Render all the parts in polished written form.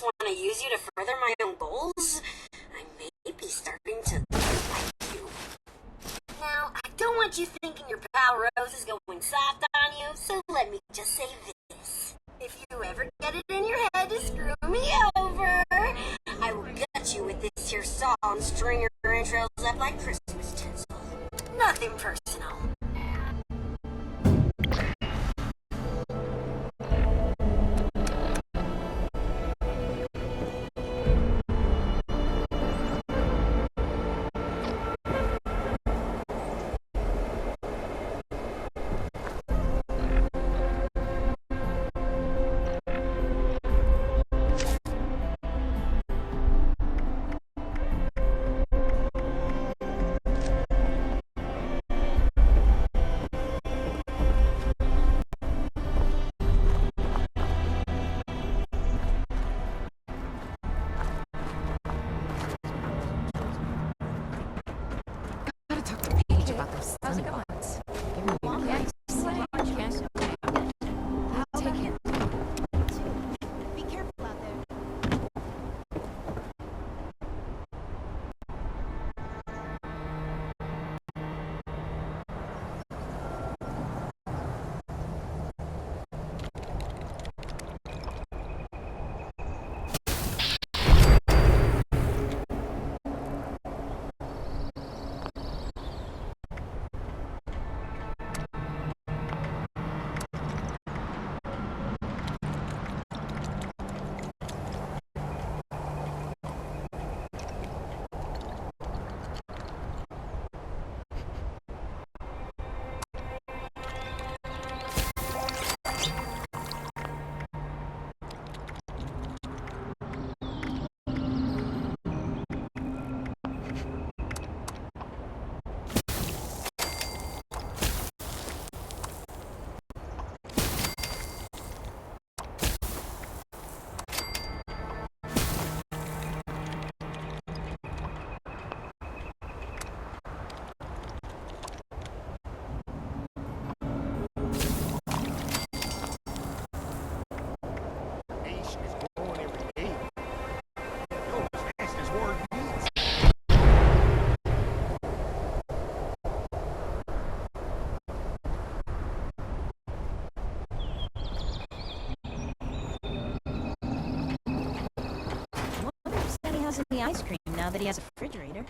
want to use you to further my own goals? I may be starting to like you. Now, I don't want you thinking your pal Rose is going soft on you, so let me just say this. If you ever get it in your head to screw me over, I will gut you with this here saw and string your entrails up like Christmas tinsel. Nothing personal. How's it going? Give me a minute. I'll take it. Be careful out there. The ice cream now that he has a refrigerator.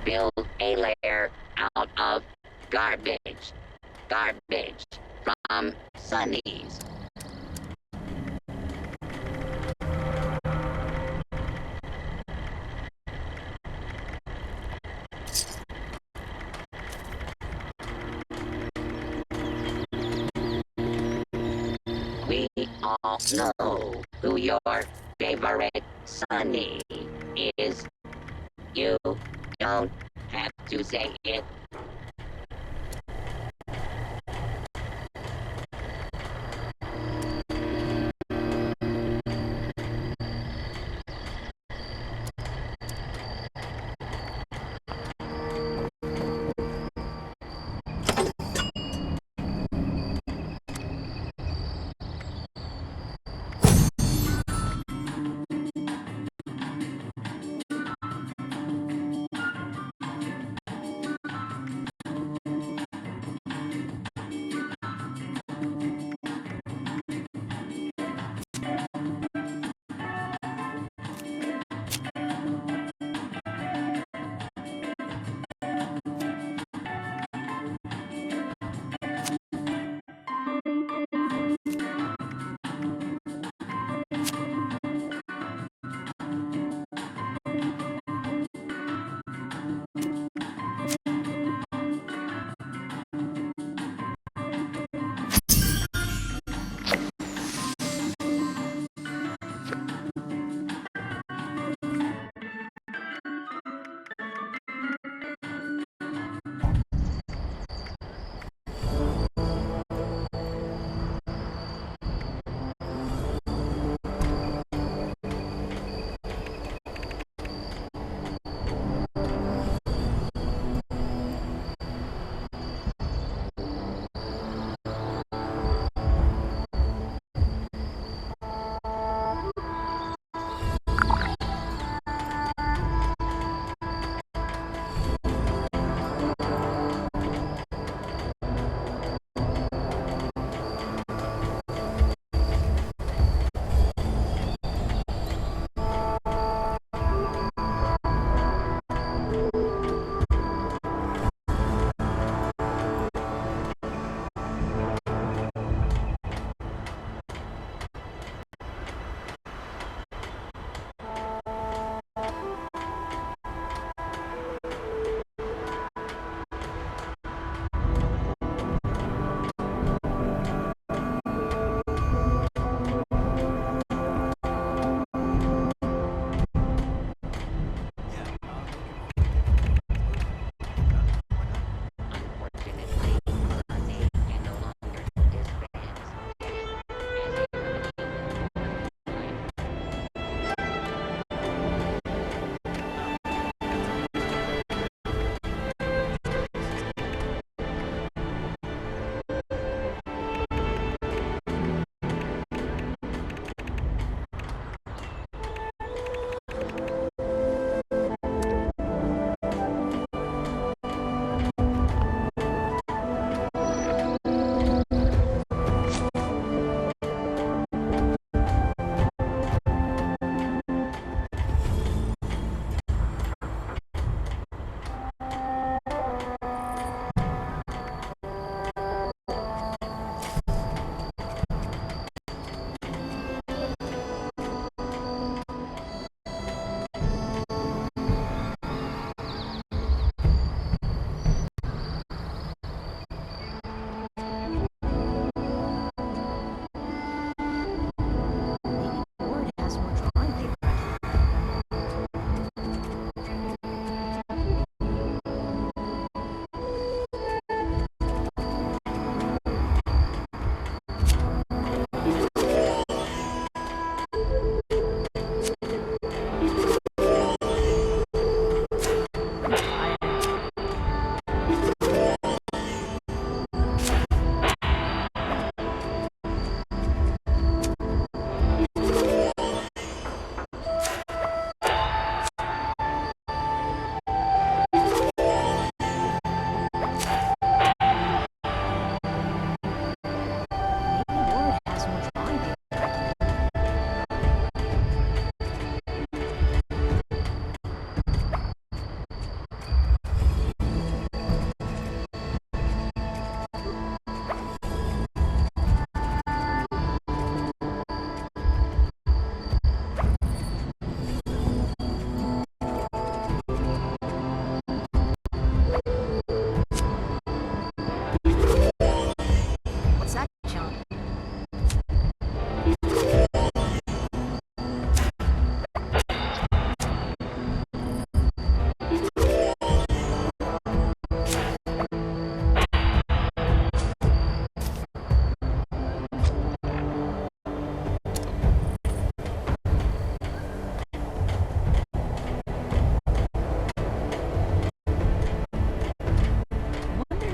Build a lair out of garbage. Garbage from Sunny's. We all know who your favorite Sunny is. You don't have to say it.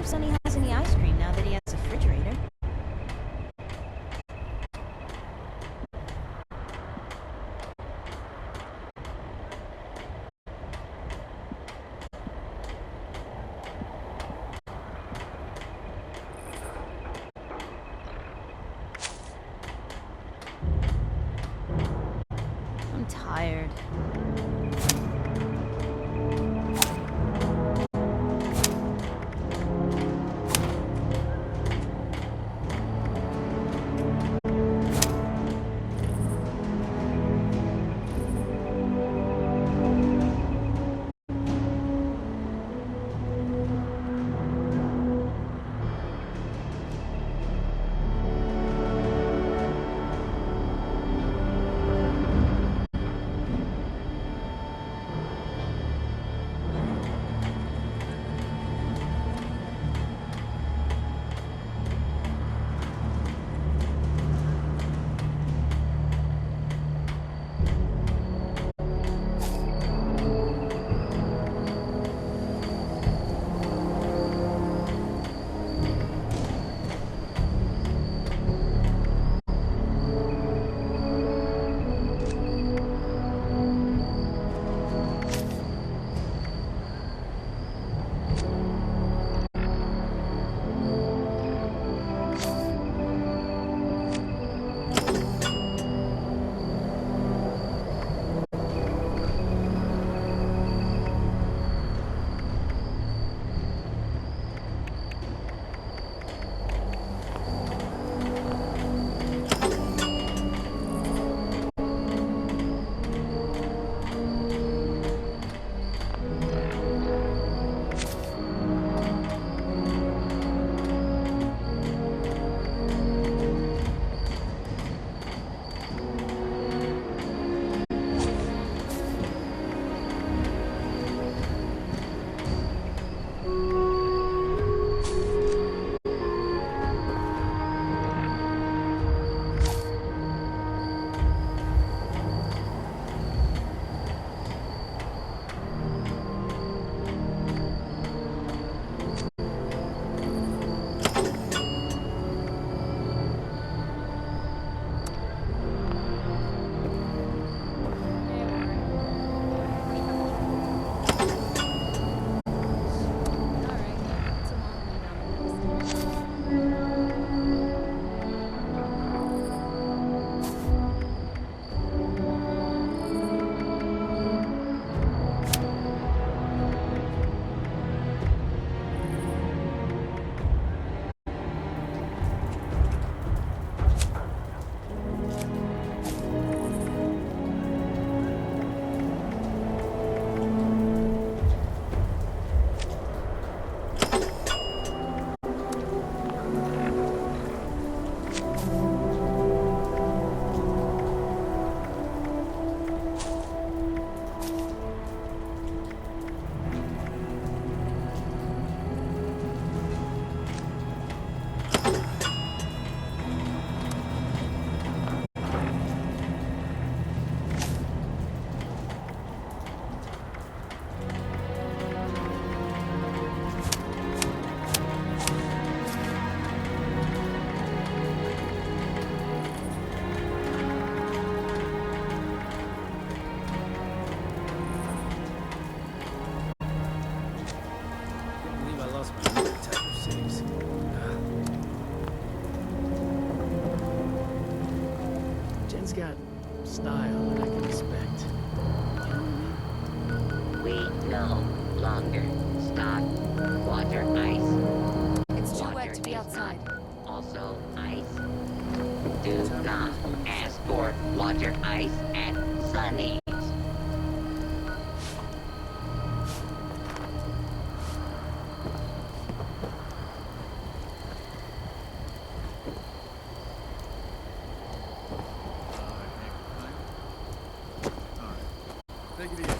Sonny has any ice cream now that he has a refrigerator. I'm tired. Jen's got style that I can respect. You know what I mean? We no longer stock water ice. It's too Water wet to be is outside. not also ice. Do not ask for water ice at Sunny's. Take it easy.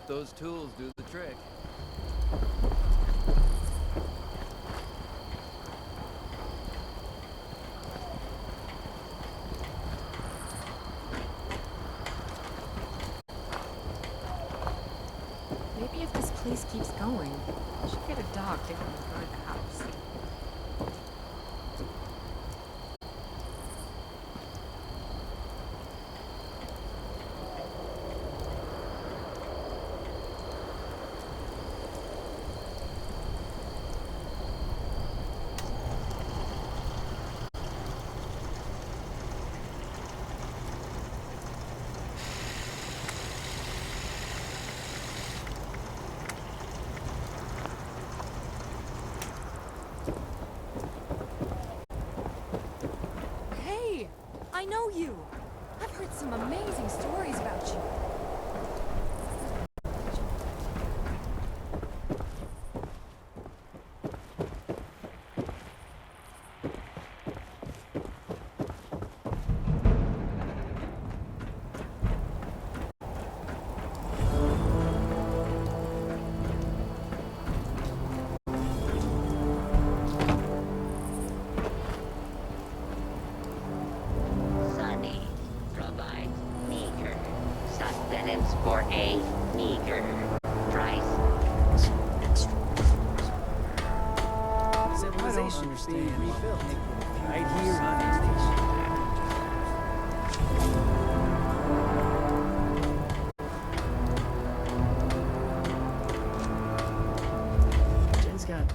Hope those tools do the trick. Maybe if this place keeps going, I should get a dog to help guard the house. Hey! I know you! I've heard some amazing stories about you. Sunny provides meager sustenance for a meager price. Civilization is being rebuilt. Right here on the station. Jen's got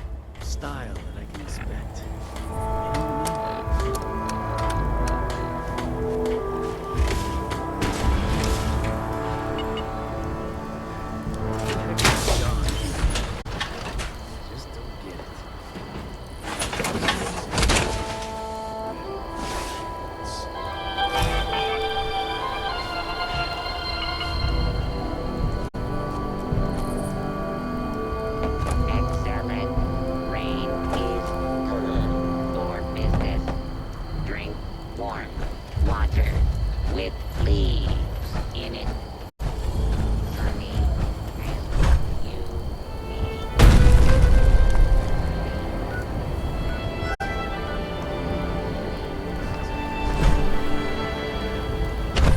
style that I can respect. Just don't get it. Excellent. Rain is good for business. Drink warm water with leaves in it. Sunny and you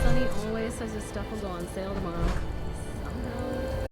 Sonny always says his stuff will go on sale tomorrow. Somehow.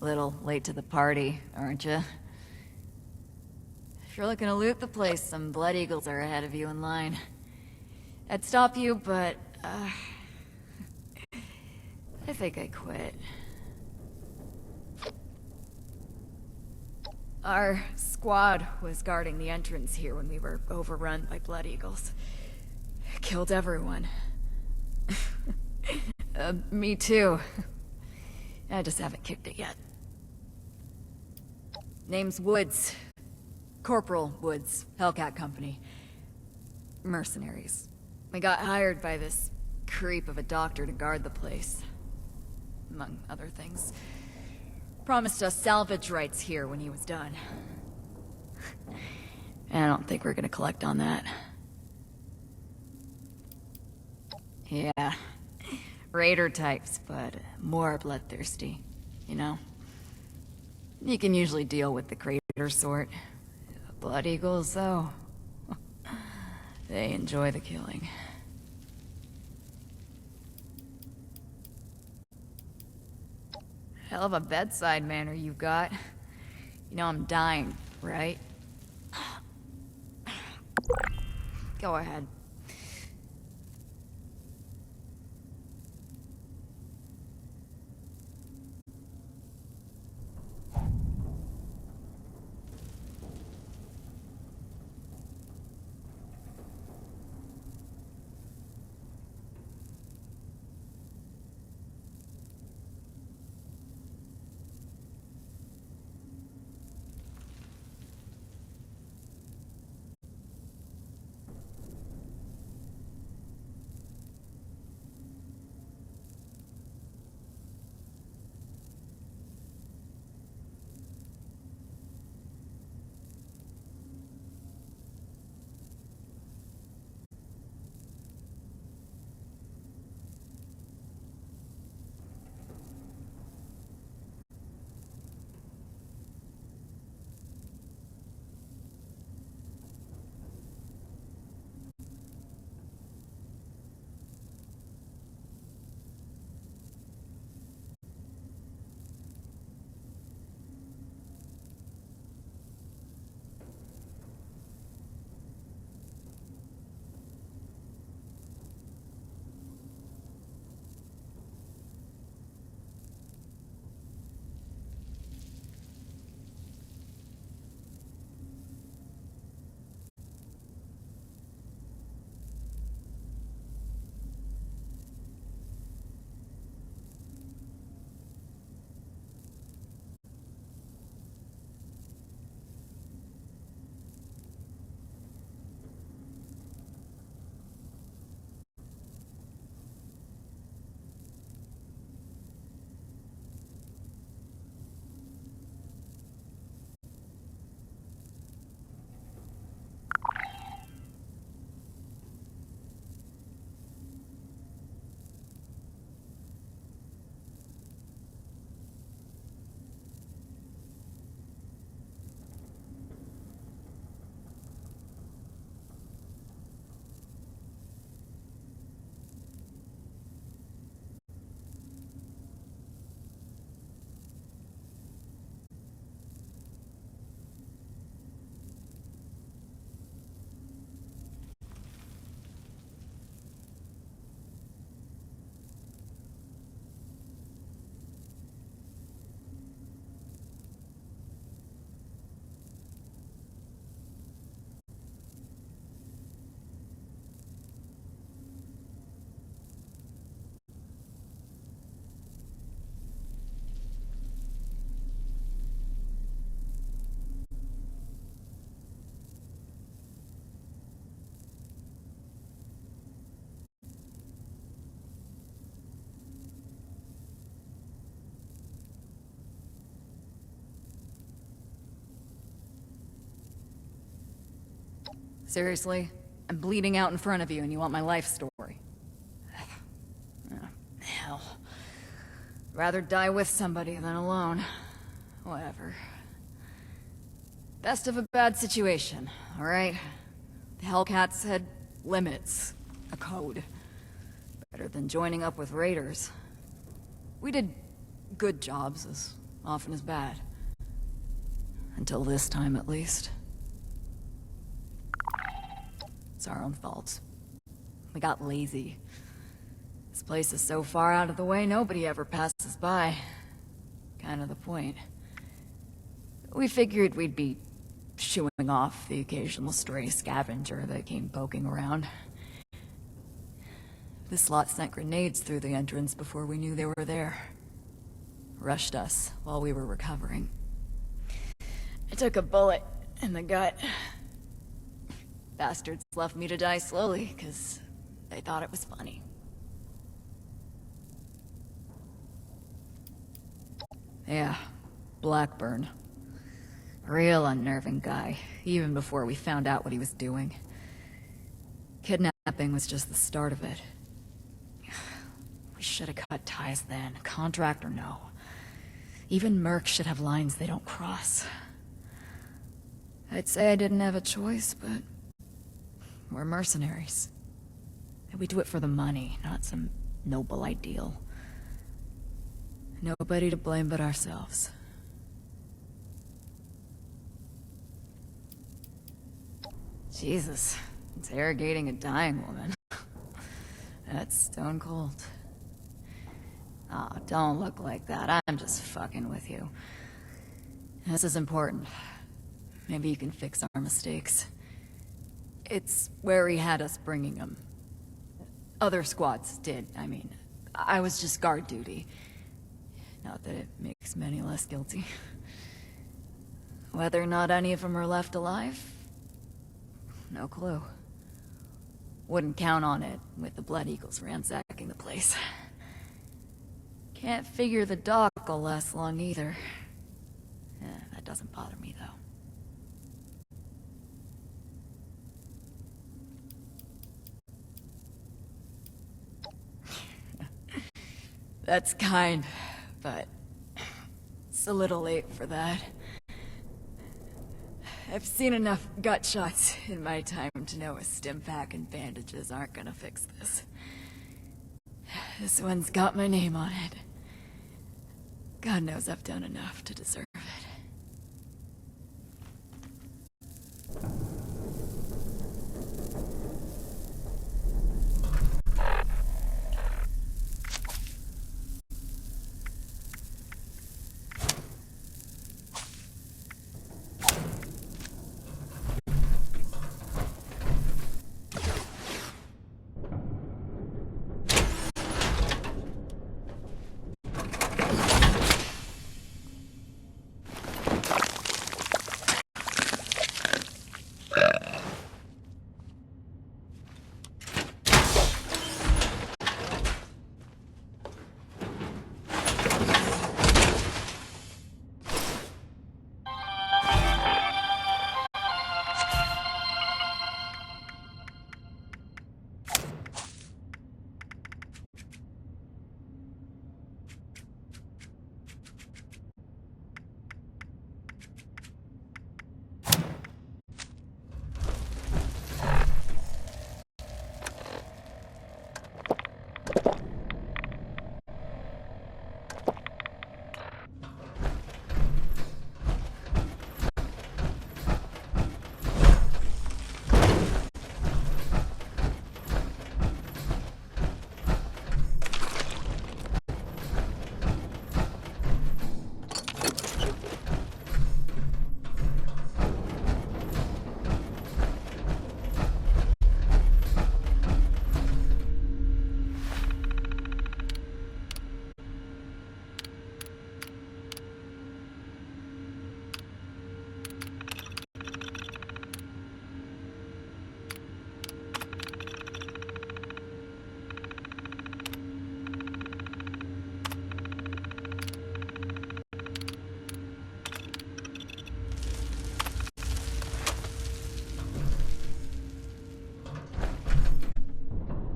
little late to the party, aren't you? If you're looking to loot the place, some Blood Eagles are ahead of you in line. I'd stop you, but, I think I quit. Our squad was guarding the entrance here when we were overrun by Blood Eagles. Killed everyone. Me too. I just haven't kicked it yet. Name's Woods. Corporal Woods, Hellcat Company. Mercenaries. We got hired by this creep of a doctor to guard the place. Among other things. Promised us salvage rights here when he was done. I don't think we're gonna collect on that. Yeah. Raider types, but more bloodthirsty, you know? You can usually deal with the crater sort. Blood Eagles, though, they enjoy the killing. Hell of a bedside manner you've got. You know I'm dying, right? Go ahead. Seriously? I'm bleeding out in front of you and you want my life story? Hell. Rather die with somebody than alone. Whatever. Best of a bad situation, alright? The Hellcats had limits. A code. Better than joining up with raiders. We did good jobs, as often as bad. Until this time, at least. It's our own fault. We got lazy. This place is so far out of the way, nobody ever passes by. Kind of the point. We figured we'd be shooing off the occasional stray scavenger that came poking around. This lot sent grenades through the entrance before we knew they were there. Rushed us while we were recovering. I took a bullet in the gut. Bastards left me to die slowly, because they thought it was funny. Yeah, Blackburn. Real unnerving guy, even before we found out what he was doing. Kidnapping was just the start of it. We should have cut ties then, contract or no. Even mercs should have lines they don't cross. I'd say I didn't have a choice, but we're mercenaries. And we do it for the money, not some noble ideal. Nobody to blame but ourselves. Jesus, interrogating a dying woman. That's stone cold. Oh, don't look like that. I'm just fucking with you. This is important. Maybe you can fix our mistakes. It's where he had us bringing him. Other squads did, I mean. I was just guard duty. Not that it makes me any less guilty. Whether or not any of them are left alive? No clue. Wouldn't count on it, with the Blood Eagles ransacking the place. Can't figure the dock will last long either. That doesn't bother me, though. That's kind, but it's a little late for that. I've seen enough gut shots in my time to know a stim pack and bandages aren't gonna fix this. This one's got my name on it. God knows I've done enough to deserve it.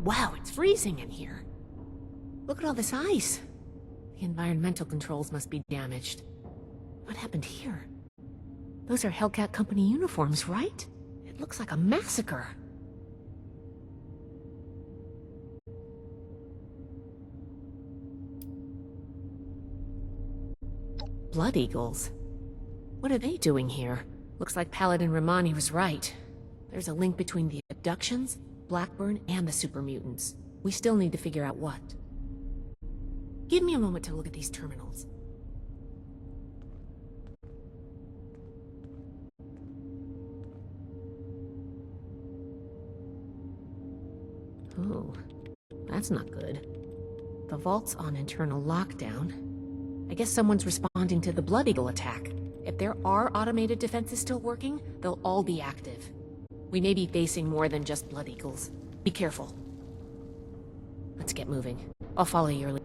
Wow, it's freezing in here. Look at all this ice. The environmental controls must be damaged. What happened here? Those are Hellcat Company uniforms, right? It looks like a massacre. Blood Eagles. What are they doing here? Looks like Paladin Romani was right. There's a link between the abductions, Blackburn, and the super mutants. We still need to figure out what. Give me a moment to look at these terminals. Oh, that's not good. The vault's on internal lockdown. I guess someone's responding to the Blood Eagle attack. If there are automated defenses still working, they'll all be active. We may be facing more than just Blood Eagles. Be careful. Let's get moving. I'll follow your lead.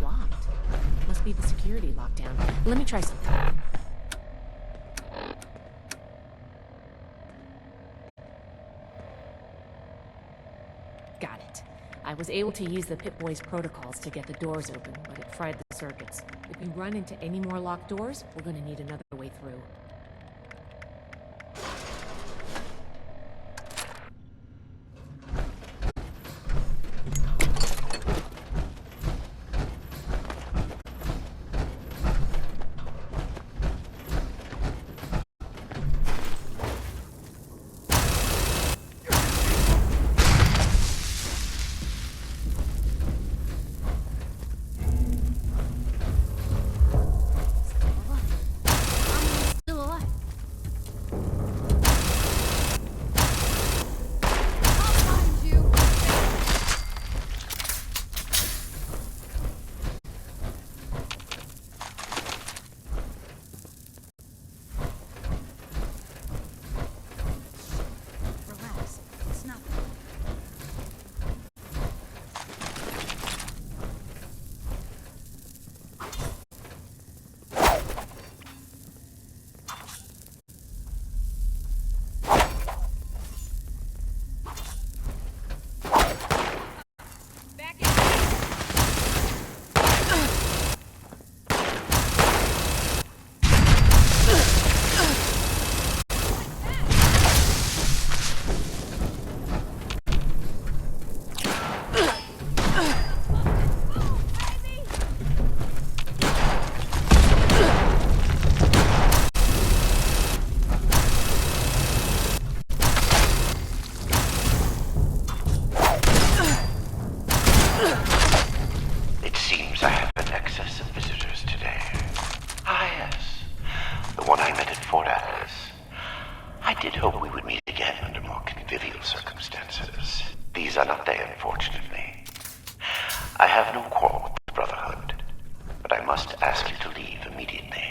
Locked. Must be the security lockdown. Let me try something. Got it. I was able to use the Pip-Boy's protocols to get the doors open, but it fried the circuits. If we run into any more locked doors, we're gonna need another way through. Still alive. I'll find you. Relax. It's nothing. Back in. It seems I have an excess of visitors today. Ah, yes. The one I met at Fort Atlas. I did hope we would meet again under more convivial circumstances. These are not they, unfortunately. I have no quarrel with the Brotherhood, but I must ask you to leave immediately.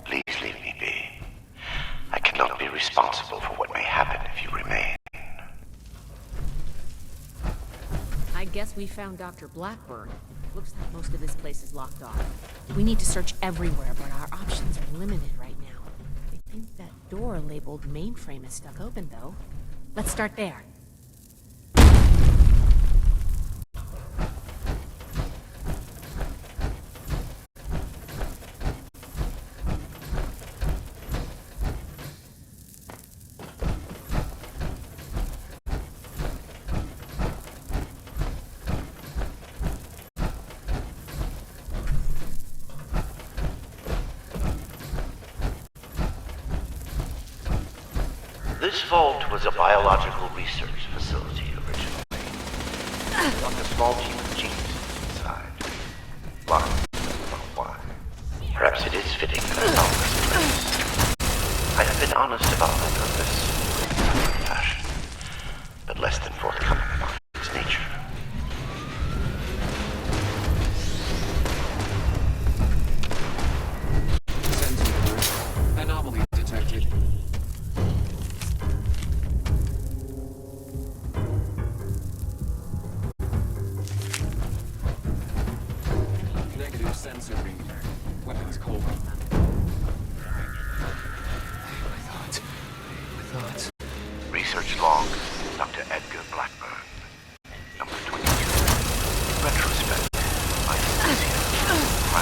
Please leave me be. I cannot be responsible for what may happen if you remain. I guess we found Dr. Blackburn. Looks like most of this place is locked off. We need to search everywhere, but our options are limited right now. I think that door labeled mainframe is stuck open, though. Let's start there. This vault was a biological research facility originally. Like a small team of geniuses inside. Why? Not why. Perhaps it is fitting that I found this place. I have been honest about my purpose in some fashion, but less than forthcoming about its nature. Sentinel, anomaly detected. Negative sensor reading. Weapons cold. I thought. Research log, Dr. Edgar Blackburn. Number 22. In retrospect, I see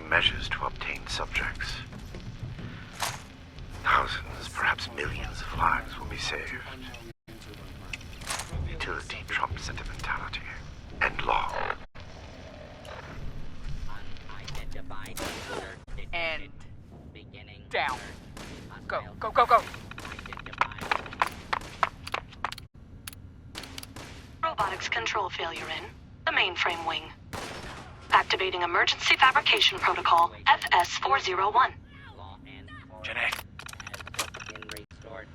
measures to obtain subjects. Thousands, perhaps millions of lives will be saved. Utility trumps sentimentality. End log. Unidentified user detected. And Beginning down. search. Go, Hostile go, go, go. identified. Robotics control failure in the mainframe wing. Activating emergency fabrication protocol FS-401. Law and order Jeanette. has been restored.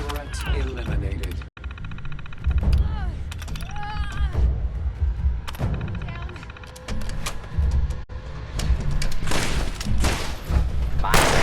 Threat eliminated. We survived.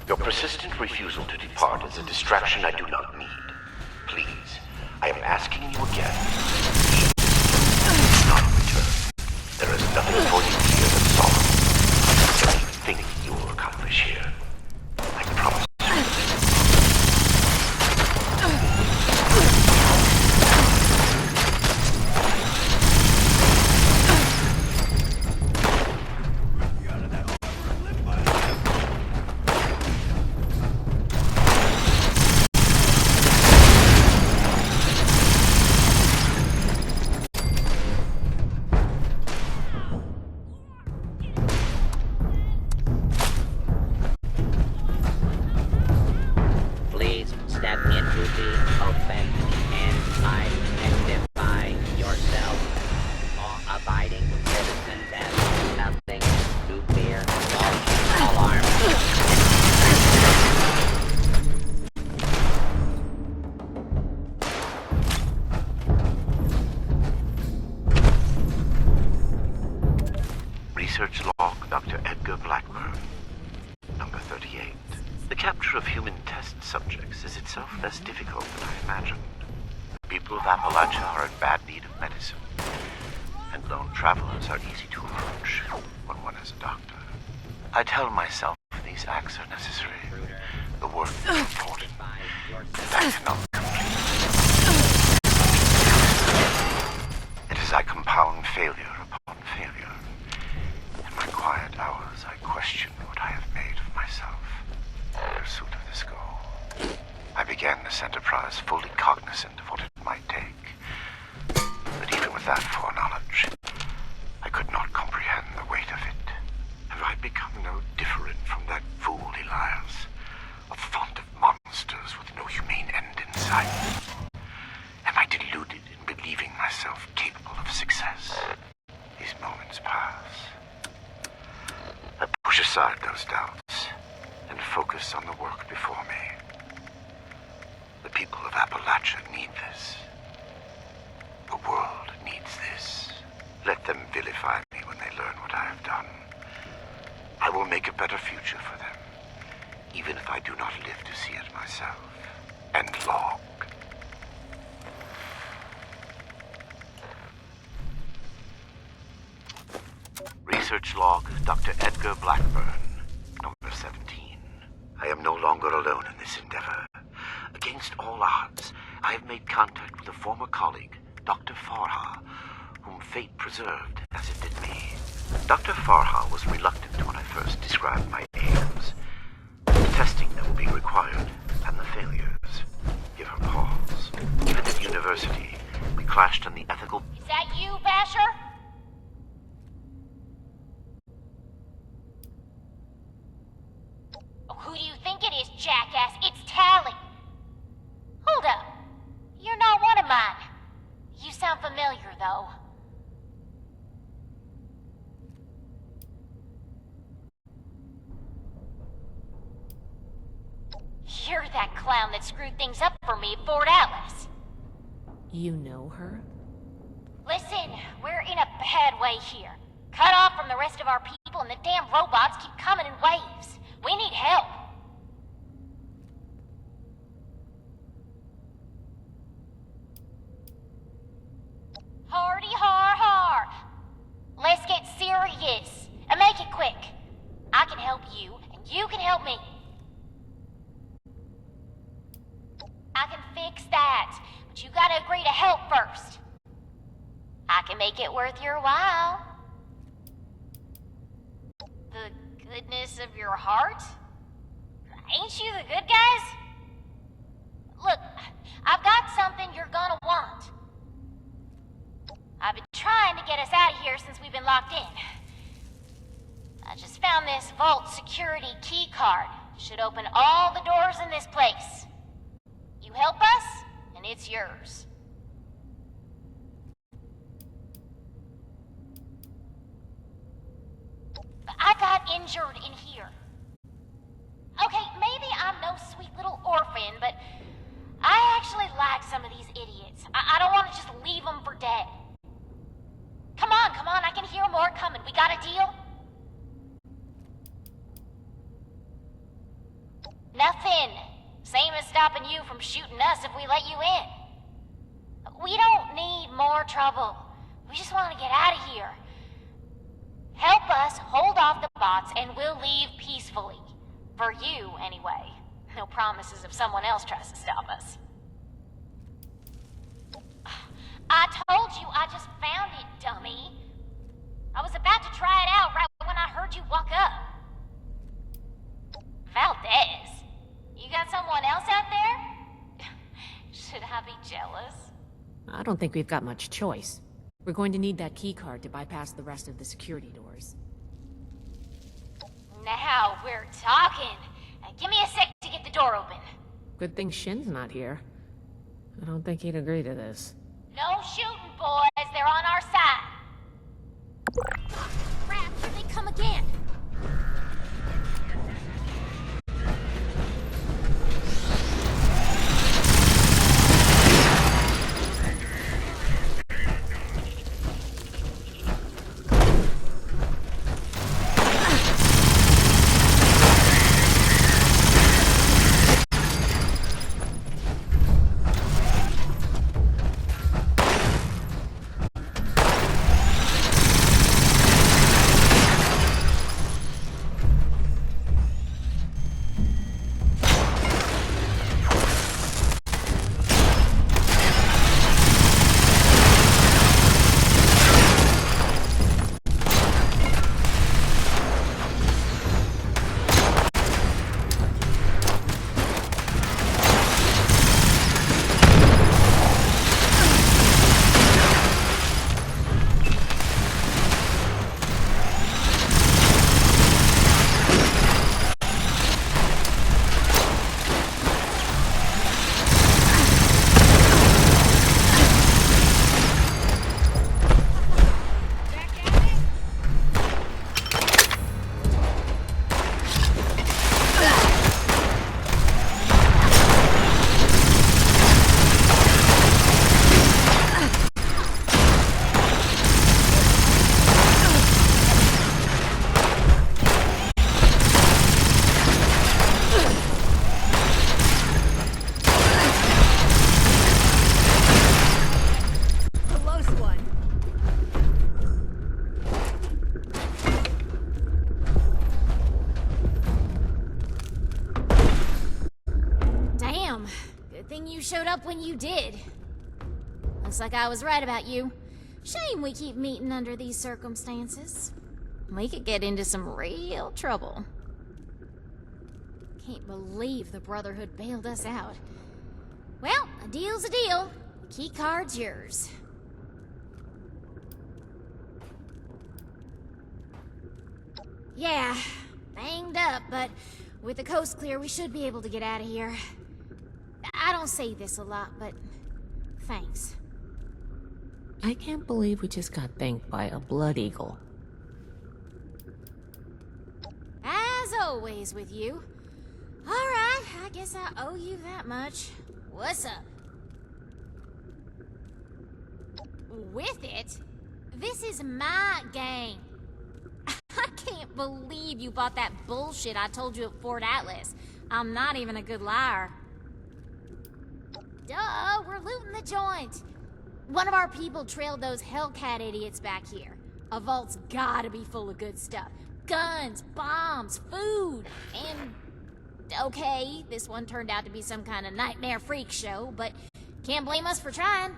Your persistent refusal to depart is a distraction I do not need. Please, I am asking you again. Do not return. There is nothing for you here but sorrow. Anything you will accomplish here, I promise. Please step into the open and identify yourself. Law-abiding citizen has nothing to fear. False alarm. Research log, Dr. Edgar Blackburn. Number 38. The capture of human test subjects is itself less difficult than I imagined. The people of Appalachia are in bad need of medicine, and lone travelers are easy to approach when one is a doctor. I tell myself these acts are necessary. The work is important, and I cannot complete. It is I compound failure upon failure. In my quiet hours, I question what I have made of myself in pursuit of this goal. I began this enterprise fully cognizant of what it might take. But even with that foreknowledge, I could not comprehend the weight of it. Have I become no different from that fool Elias, a font of monsters with no humane end in sight? Am I deluded in believing myself capable of success? These moments pass. I push aside those doubts and focus on the work before me. The people of Appalachia need this. The world needs this. Let them vilify me when they learn what I have done. I will make a better future for them, even if I do not live to see it myself. End log. Research log, Dr. Edgar Blackburn, number 17. I am no longer alone in this endeavor. Against all odds, I have made contact with a former colleague, Dr. Farha, whom fate preserved as it did me. Dr. Farha was reluctant when I first described my aims. The testing that will be required, and the failures, give her pause. Even at university, we clashed on the ethical... Is that you, Basher? Who do you think it is, jackass? It's Tally. Hold up. You're not one of mine. You sound familiar, though. You're that clown that screwed things up for me at Fort Atlas. You know her? Listen, we're in a bad way here. Cut off from the rest of our people and the damn robots keep coming in waves. We need help. Hardy har har. Let's get serious and make it quick. I can help you and you can help me. I can fix that, but you gotta agree to help first. I can make it worth your while. The goodness of your heart? Ain't you the good guys? Look, I've got something you're gonna want. I've been trying to get us out of here since we've been locked in. I just found this vault security key card. Should open all the doors in this place. You help us, and it's yours. I got injured in here. Okay, maybe I'm no sweet little orphan, but I actually like some of these idiots. I don't want to just leave them for dead. Come on, I can hear more coming. We got a deal? Nothing. Same as stopping you from shooting us if we let you in. We don't need more trouble. We just want to get out of here. Help us hold off the bots and we'll leave peacefully. For you, anyway. No promises if someone else tries to stop us. I told you I just found it, dummy. I was about to try it out right when I heard you walk up. Valdez, you got someone else out there? Should I be jealous? I don't think we've got much choice. We're going to need that key card to bypass the rest of the security doors. Now we're talking. Give me a sec to get the door open. Good thing Shin's not here. I don't think he'd agree to this. No shooting, boys. They're on our side. Crap, here they come again. Damn! Good thing you showed up when you did. Looks like I was right about you. Shame we keep meeting under these circumstances. We could get into some real trouble. Can't believe the Brotherhood bailed us out. Well, a deal's a deal. The key card's yours. Yeah, banged up, but with the coast clear, we should be able to get out of here. I don't say this a lot, but thanks. I can't believe we just got thanked by a blood eagle. As always with you. Alright, I guess I owe you that much. What's up? With it? This is my gang. I can't believe you bought that bullshit I told you at Fort Atlas. I'm not even a good liar. Duh, we're looting the joint. One of our people trailed those Hellcat idiots back here. A vault's gotta be full of good stuff. Guns, bombs, food, and... Okay, this one turned out to be some kind of nightmare freak show, but can't blame us for trying.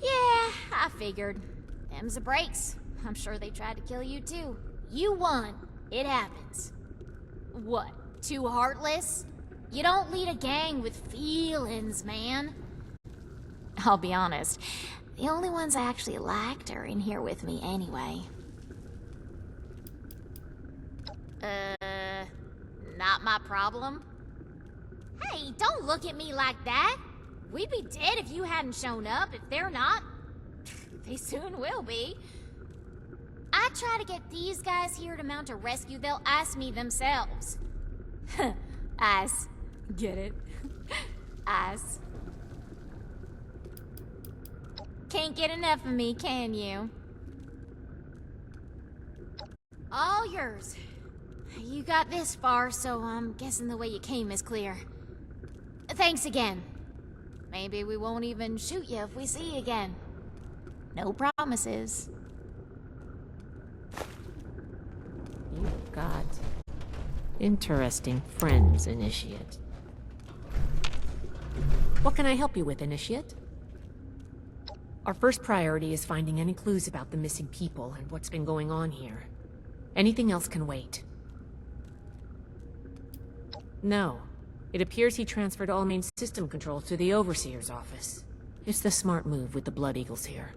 Yeah, I figured. Them's the breaks. I'm sure they tried to kill you too. You won. It happens. What? Too heartless? You don't lead a gang with feelings, man. I'll be honest. The only ones I actually liked are in here with me anyway. Not my problem? Hey, don't look at me like that. We'd be dead if you hadn't shown up. If they're not, they soon will be. I try to get these guys here to mount a rescue, they'll ask me themselves. Ass. Get it? Ass. Can't get enough of me, can you? All yours. You got this far, so I'm guessing the way you came is clear. Thanks again. Maybe we won't even shoot you if we see you again. No promises. You've got interesting friends, Initiate. What can I help you with, Initiate? Our first priority is finding any clues about the missing people and what's been going on here. Anything else can wait. No. It appears he transferred all main system controls to the Overseer's office. It's the smart move with the Blood Eagles here.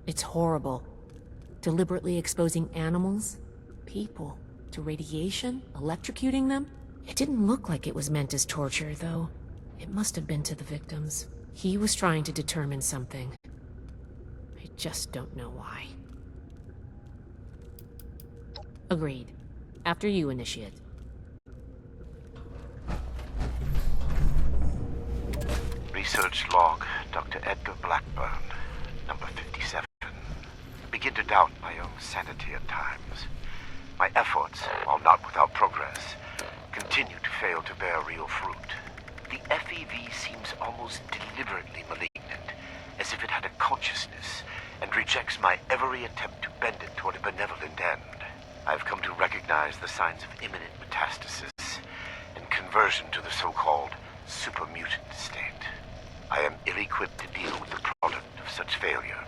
It's horrible. Deliberately exposing animals, people, to radiation, electrocuting them. It didn't look like it was meant as torture, though. It must have been to the victims. He was trying to determine something. I just don't know why. Agreed. After you, Initiate. Research log, Dr. Edgar Blackburn, number 57. I begin to doubt my own sanity at times. My efforts, while not without progress, continue to fail to bear real fruit. The FEV seems almost deliberately malignant, as if it had a consciousness, and rejects my every attempt to bend it toward a benevolent end. I've come to recognize the signs of imminent metastasis and conversion to the so-called supermutant state. I am ill-equipped to deal with the product of such failure,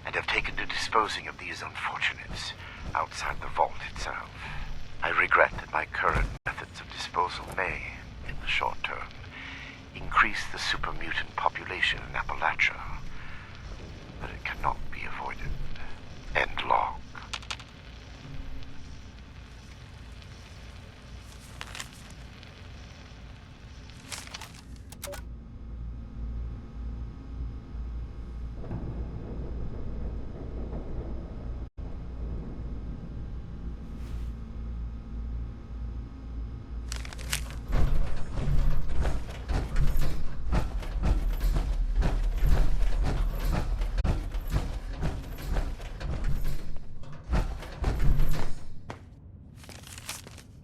and have taken to disposing of these unfortunates outside the vault itself. I regret that my current methods of disposal may, in the short term, increase the supermutant population in Appalachia, but it cannot be avoided. End log.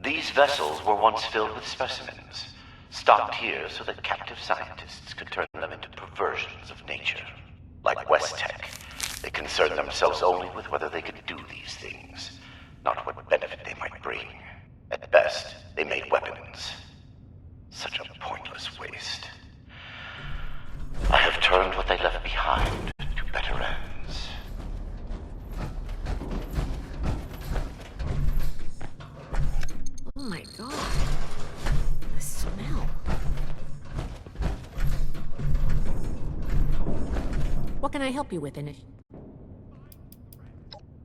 These vessels were once filled with specimens, stocked here so that captive scientists could turn them into perversions of nature. Like West Tech, They concern themselves only with whether they could do these things, not what benefit they might bring. At best, they made weapons. Such a pointless waste. I have turned what they left behind to better ends. Oh my god. The smell. What can I help you with, Inish?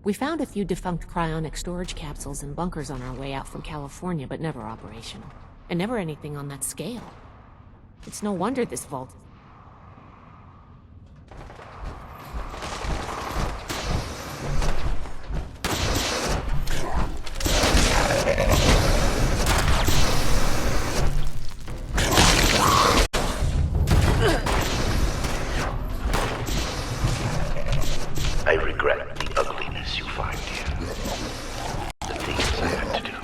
We found a few defunct cryonic storage capsules and bunkers on our way out from California, but never operational. And never anything on that scale. It's no wonder this vault... I regret the ugliness you find here. The things I had to do.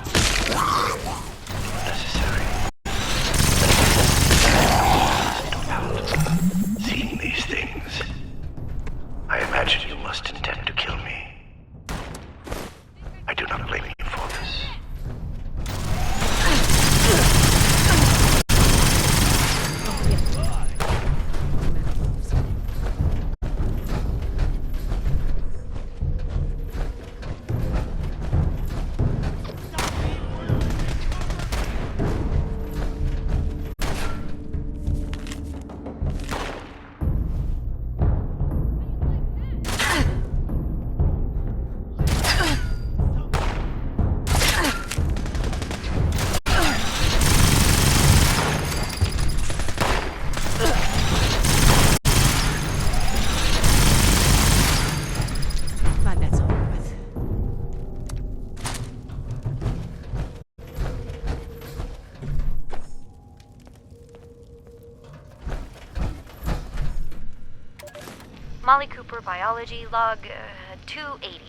Necessary. Seeing these things, I imagine you must intend to kill me. I do not blame you for this. Glad that's over with. Molly Cooper, biology, log 280.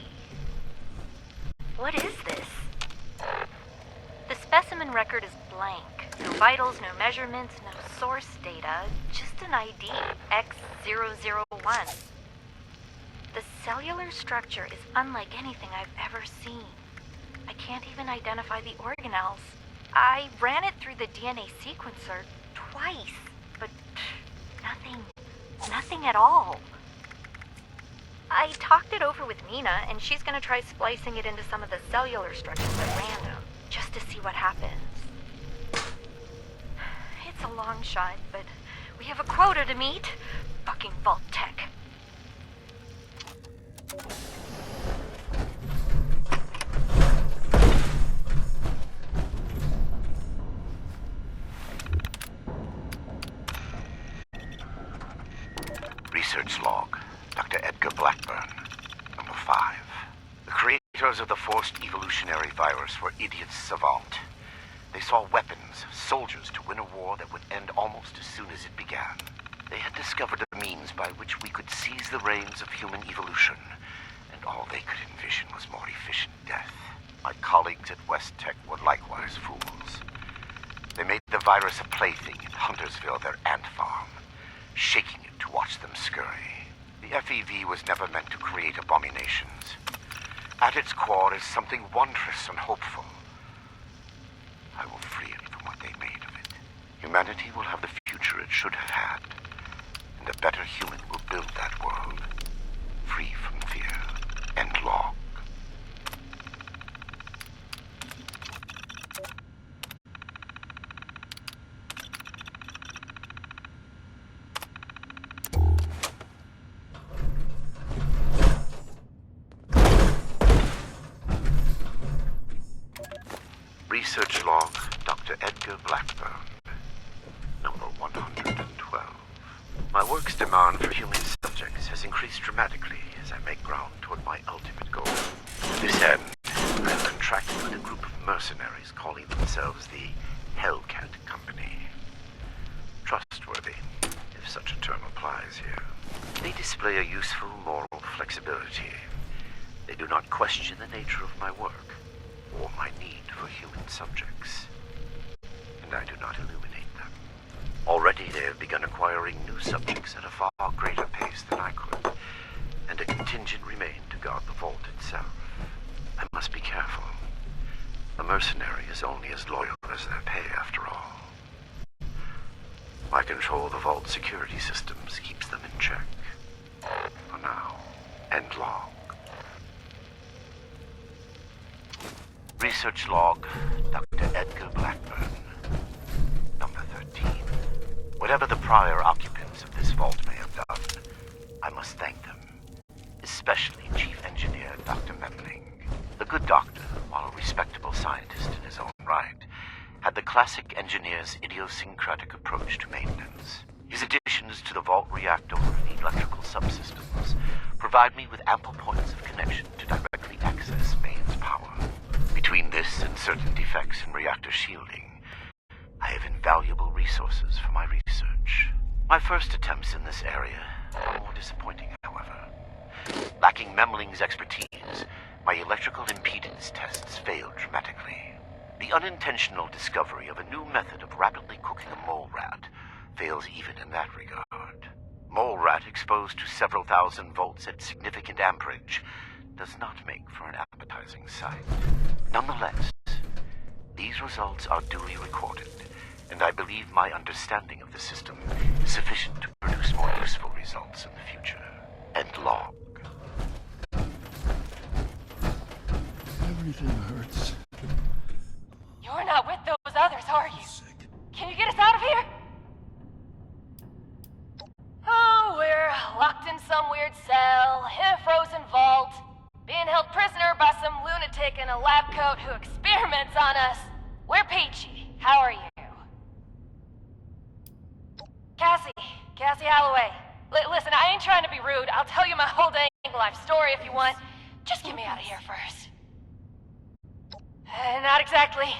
What is this? The specimen record is blank. No vitals, no measurements, no source data, just an ID, X001. The cellular structure is unlike anything I've ever seen. I can't even identify the organelles. I ran it through the DNA sequencer twice, but nothing at all. I talked it over with Nina, and she's gonna try splicing it into some of the cellular structures at random, just to see what happens. It's a long shot, but we have a quota to meet. Fucking Vault Tech. Research log, Dr. Edgar Blackburn, number 5. The creators of the forced evolutionary virus were idiots savant. They saw weapons, soldiers to win a war that would end almost as soon as it began. They had discovered a means by which we could seize the reins of human evolution, and all they could envision was more efficient death. My colleagues at West Tech were likewise fools. They made the virus a plaything in Huntersville, their ant farm, shaking it to watch them scurry. The FEV was never meant to create abominations. At its core is something wondrous and hopeful. I will free it from what they made of it. Humanity will have the future it should have had, and a better human will build that world, free from fear. End log. Research log, Dr. Edgar Blackburn, number 112. My work's demand for human subjects has increased dramatically as I make ground toward my ultimate goal. To this end, I've contracted with a group of mercenaries calling themselves the Hellcat Company. Trustworthy, if such a term applies here. They display a useful moral flexibility. They do not question the nature of my work or my need for human subjects, and I do not illuminate them. Already they have begun acquiring new subjects at a far greater pace than I could, and a continued contingent remained to guard the vault itself. I must be careful. A mercenary is only as loyal as their pay, after all. My control of the vault security systems keeps them in check. For now, and long. Research log, Dr. Edgar Blackburn. Number 13. Whatever the prior occupants of this vault may have done, I must thank them. Especially Chief Engineer Dr. Memling. The good doctor, while a respectable scientist in his own right, had the classic engineer's idiosyncratic approach to maintenance. His additions to the vault reactor and electrical subsystems provide me with ample points of connection to directly access mains power. Between this and certain defects in reactor shielding, I have invaluable resources for my research. My first attempts in this area were more disappointing, however. Lacking Memling's expertise, my electrical impedance tests failed dramatically. The unintentional discovery of a new method of rapidly cooking a mole rat fails even in that regard. Mole rat exposed to several thousand volts at significant amperage does not make for an appetizing sight. Nonetheless, these results are duly recorded, and I believe my understanding of the system is sufficient to produce more useful results in the future. End log. Everything hurts. You're not with those others, are you? Can you get us out of here? Oh, we're locked in some weird cell, in a frozen vault, being held prisoner by some lunatic in a lab coat who experiments on us. We're peachy. How are you? Cassie Holloway. Listen, I ain't trying to be rude. I'll tell you my whole dang life story if you want. Just get me out of here first. Not exactly.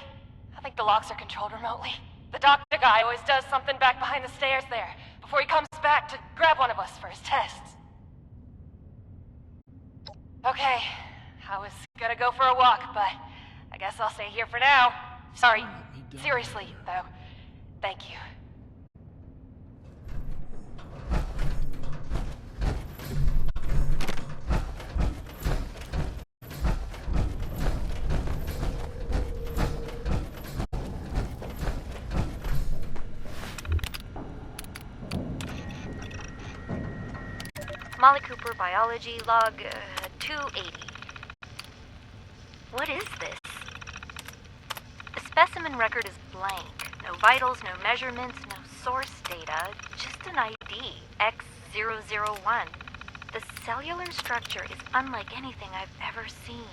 I think the locks are controlled remotely. The doctor guy always does something back behind the stairs there, before he comes back to grab one of us for his tests. Okay, I was gonna go for a walk, but I guess I'll stay here for now. Sorry, seriously, though. Thank you. Molly Cooper, biology, log 280. What is this? The specimen record is blank. No vitals, no measurements, no source data, just an ID, X001. The cellular structure is unlike anything I've ever seen.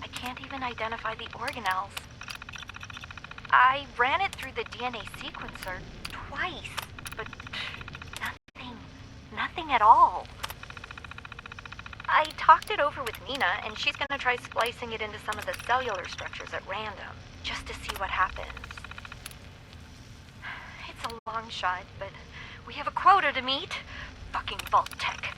I can't even identify the organelles. I ran it through the DNA sequencer twice, but nothing at all. I talked it over with Nina, and she's gonna try splicing it into some of the cellular structures at random, just to see what happens. It's a long shot, but we have a quota to meet. Fucking Vault Tech.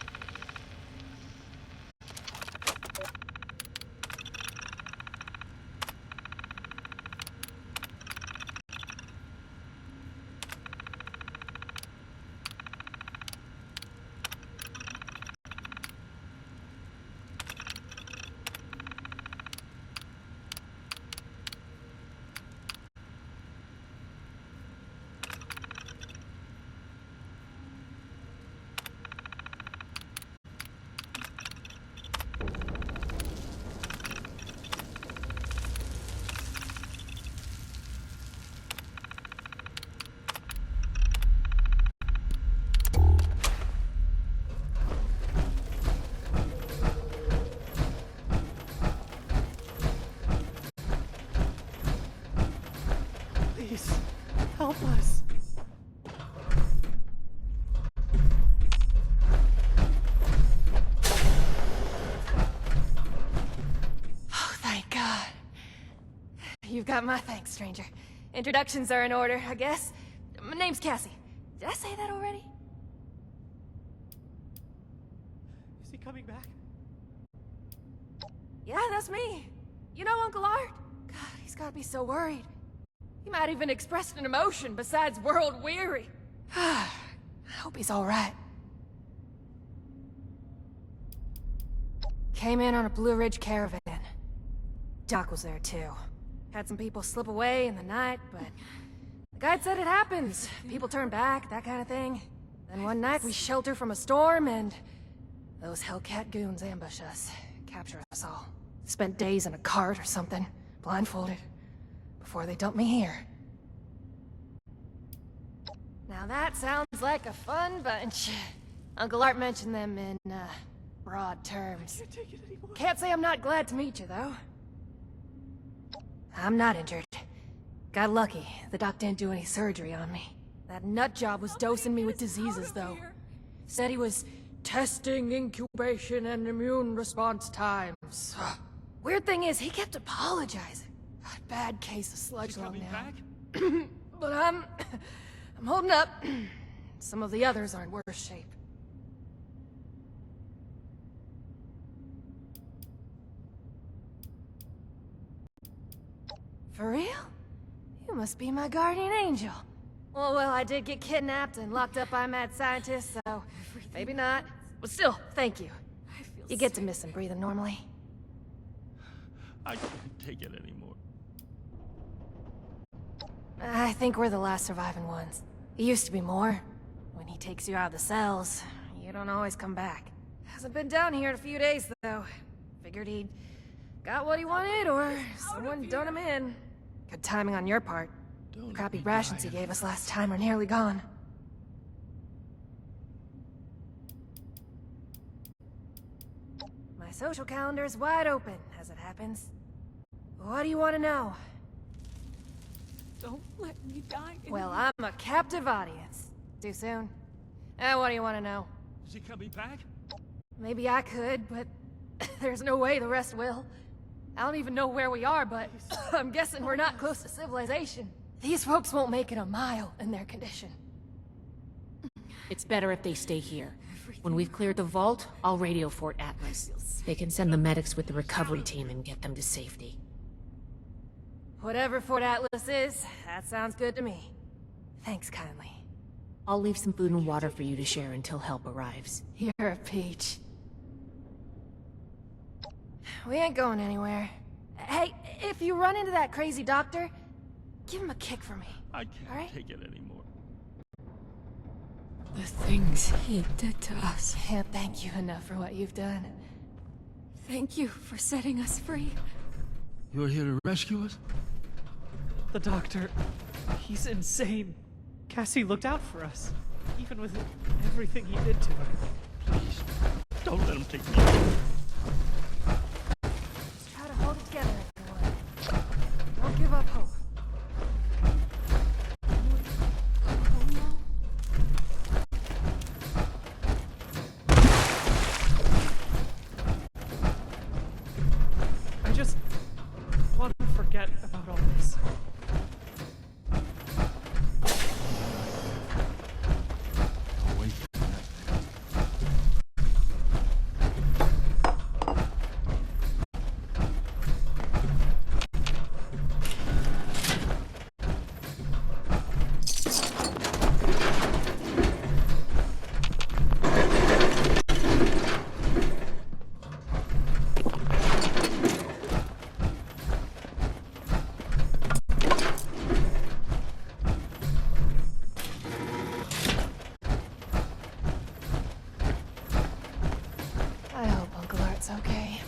Please, help us. Oh, thank God. You've got my thanks, stranger. Introductions are in order, I guess. My name's Cassie. Did I say that already? Is he coming back? Yeah, that's me. You know Uncle Art? God, he's gotta be so worried. He might even express an emotion besides world weary. I hope he's all right. came in on a Blue Ridge caravan. Doc was there too. Had some people slip away in the night, but the guide said it happens. People turn back, that kind of thing. Then one night we shelter from a storm and those Hellcat goons ambush us, capture us all. Spent days in a cart or something, blindfolded, before they dumped me here. Now that sounds like a fun bunch. Uncle Art mentioned them in, broad terms. Can't say I'm not glad to meet you, though. I'm not injured. Got lucky. The doc didn't do any surgery on me. That nut job was dosing me with diseases, though. Said he was testing incubation and immune response times. Weird thing is, he kept apologizing. Bad case of sludge lung now. But I'm holding up. Some of the others are in worse shape. For real? You must be my guardian angel. Well, I did get kidnapped and locked up by mad scientists, so maybe not. But still, thank you. You get to miss him breathing normally. I can't take it anymore. I think we're the last surviving ones. It used to be more. When he takes you out of the cells, you don't always come back. Hasn't been down here in a few days, though. Figured he'd got what he wanted, or someone done him in. Good timing on your part. The crappy rations he gave us last time are nearly gone. My social calendar's wide open, as it happens. What do you want to know? Don't let me die. Well, I'm a captive audience. Too soon? What do you want to know? Is he coming back? Maybe I could, but there's no way the rest will. I don't even know where we are, but I'm guessing we're not close to civilization. These folks won't make it a mile in their condition. It's better if they stay here. When we've cleared the vault, I'll radio Fort Atlas. They can send the medics with the recovery team and get them to safety. Whatever Fort Atlas is, that sounds good to me. Thanks kindly. I'll leave some food and water for you to share until help arrives. You're a peach. We ain't going anywhere. Hey, if you run into that crazy doctor, give him a kick for me. I can't all right? take it anymore. The things he did to us. Can't thank you enough for what you've done. Thank you for setting us free. You're here to rescue us? The doctor, he's insane. Cassie looked out for us, even with everything he did to her. Please, don't let him take me. Just try to hold it together, everyone. Don't give up hope. I just want to forget about all this. Away from that. I hope Uncle Art's okay.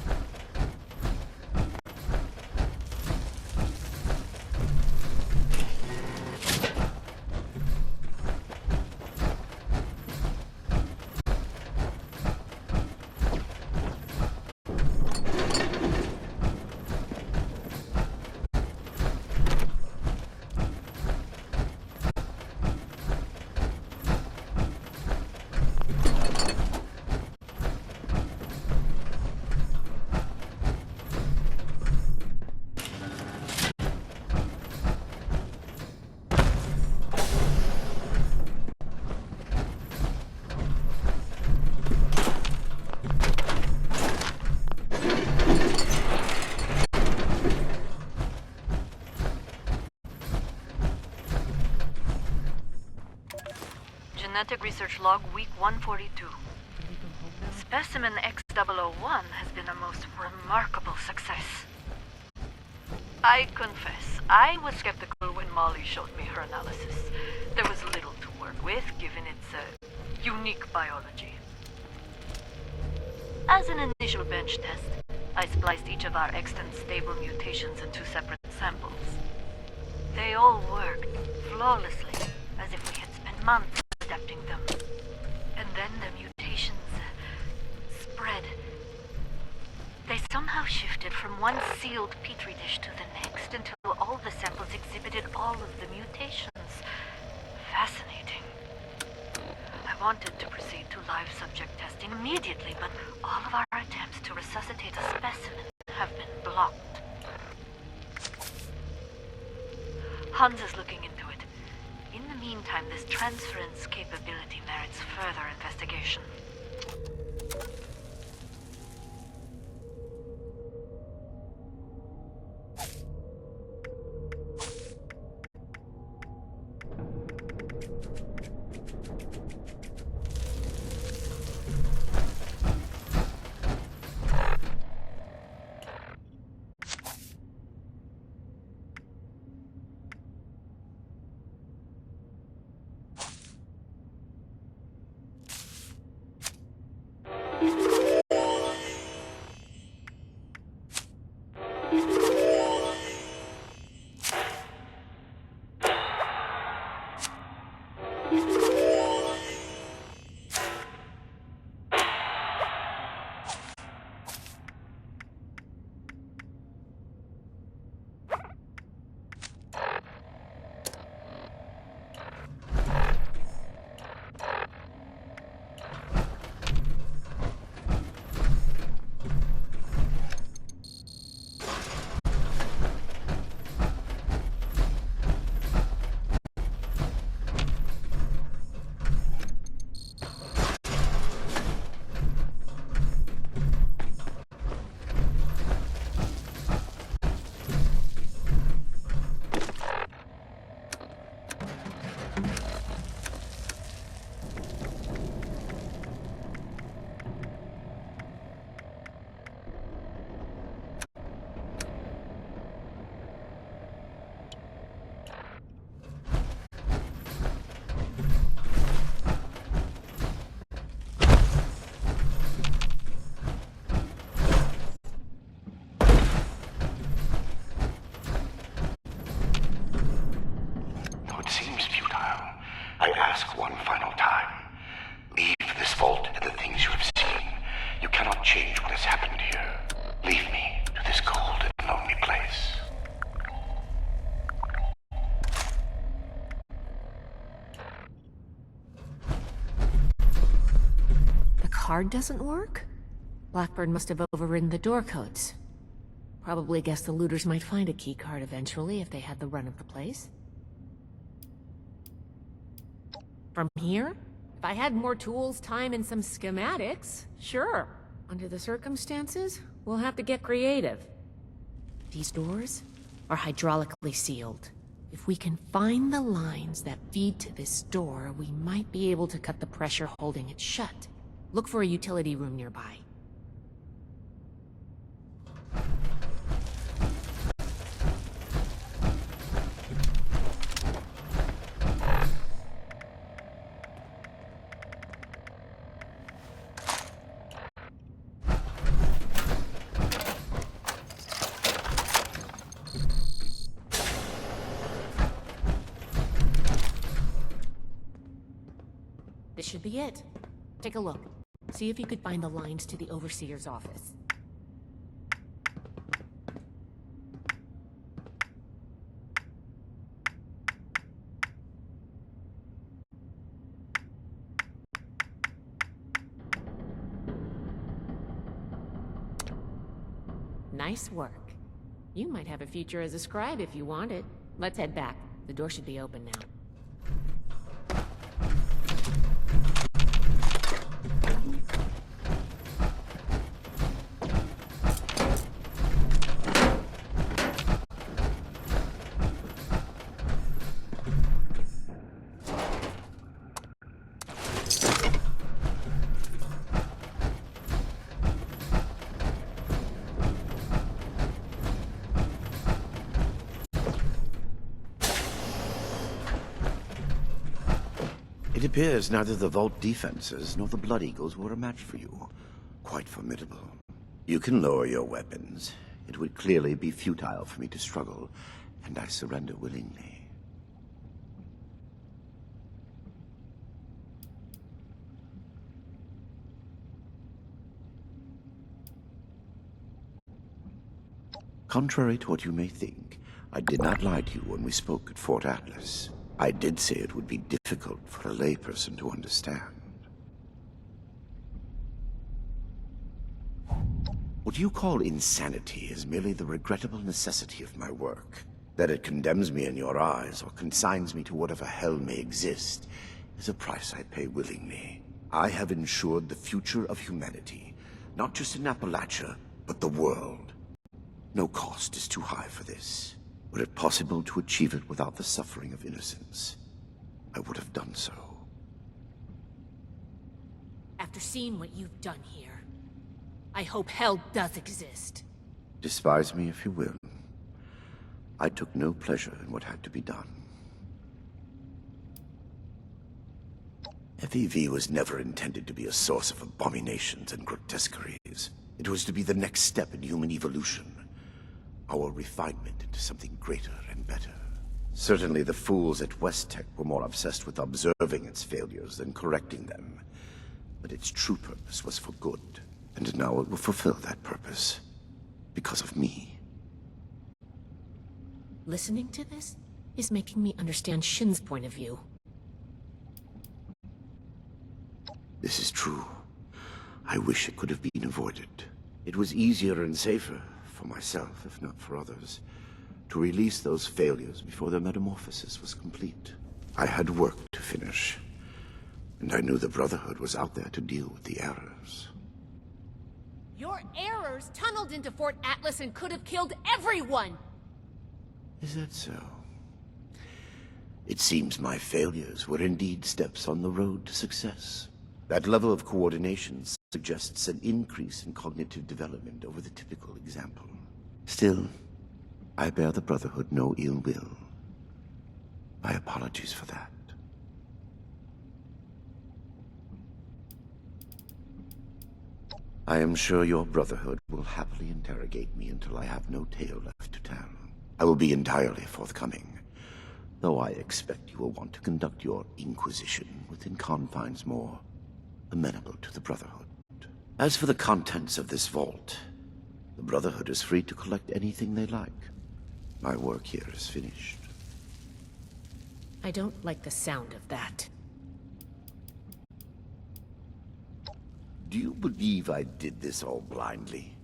Genetic Research Log, Week 142. Specimen X001 has been a most remarkable success. I confess, I was skeptical when Molly showed me her analysis. There was little to work with, given its unique biology. As an initial bench test, I spliced each of our extant stable mutations into separate samples. They all worked flawlessly, as if we had spent months adapting them. And then the mutations spread. They somehow shifted from one sealed petri dish to the next until all the samples exhibited all of the mutations. Fascinating. I wanted to proceed to live subject testing immediately, but all of our attempts to resuscitate a specimen have been blocked. Hans is looking into it. In the meantime, this transference capability merits further investigation. Card doesn't work? Blackbird must have overridden the door codes. Probably guessed the looters might find a key card eventually if they had the run of the place. From here? If I had more tools, time, and some schematics, sure. Under the circumstances, we'll have to get creative. These doors are hydraulically sealed. If we can find the lines that feed to this door, we might be able to cut the pressure holding it shut. Look for a utility room nearby. This should be it. Take a look. See if you could find the lines to the Overseer's office. Nice work. You might have a future as a scribe if you want it. Let's head back. The door should be open now. It appears neither the Vault defenses nor the Blood Eagles were a match for you. Quite formidable. You can lower your weapons. It would clearly be futile for me to struggle, and I surrender willingly. Contrary to what you may think, I did not lie to you when we spoke at Fort Atlas. I did say it would be difficult for a layperson to understand. What you call insanity is merely the regrettable necessity of my work. That it condemns me in your eyes or consigns me to whatever hell may exist is a price I pay willingly. I have ensured the future of humanity, not just in Appalachia, but the world. No cost is too high for this. Were it possible to achieve it without the suffering of innocence, I would have done so. After seeing what you've done here, I hope hell does exist. Despise me if you will. I took no pleasure in what had to be done. FEV was never intended to be a source of abominations and grotesqueries. It was to be the next step in human evolution. Our refinement into something greater and better. Certainly the fools at West Tech were more obsessed with observing its failures than correcting them. But its true purpose was for good, and now it will fulfill that purpose. Because of me. Listening to this is making me understand Shin's point of view. This is true. I wish it could have been avoided. It was easier and safer, for myself, if not for others, to release those failures before their metamorphosis was complete. I had work to finish, and I knew the Brotherhood was out there to deal with the errors. Your errors tunneled into Fort Atlas and could have killed everyone! Is that so? It seems my failures were indeed steps on the road to success. That level of coordination suggests an increase in cognitive development over the typical example. Still, I bear the Brotherhood no ill will. My apologies for that. I am sure your Brotherhood will happily interrogate me until I have no tale left to tell. I will be entirely forthcoming, though I expect you will want to conduct your inquisition within confines more amenable to the Brotherhood. As for the contents of this vault, the Brotherhood is free to collect anything they like. My work here is finished. I don't like the sound of that. Do you believe I did this all blindly?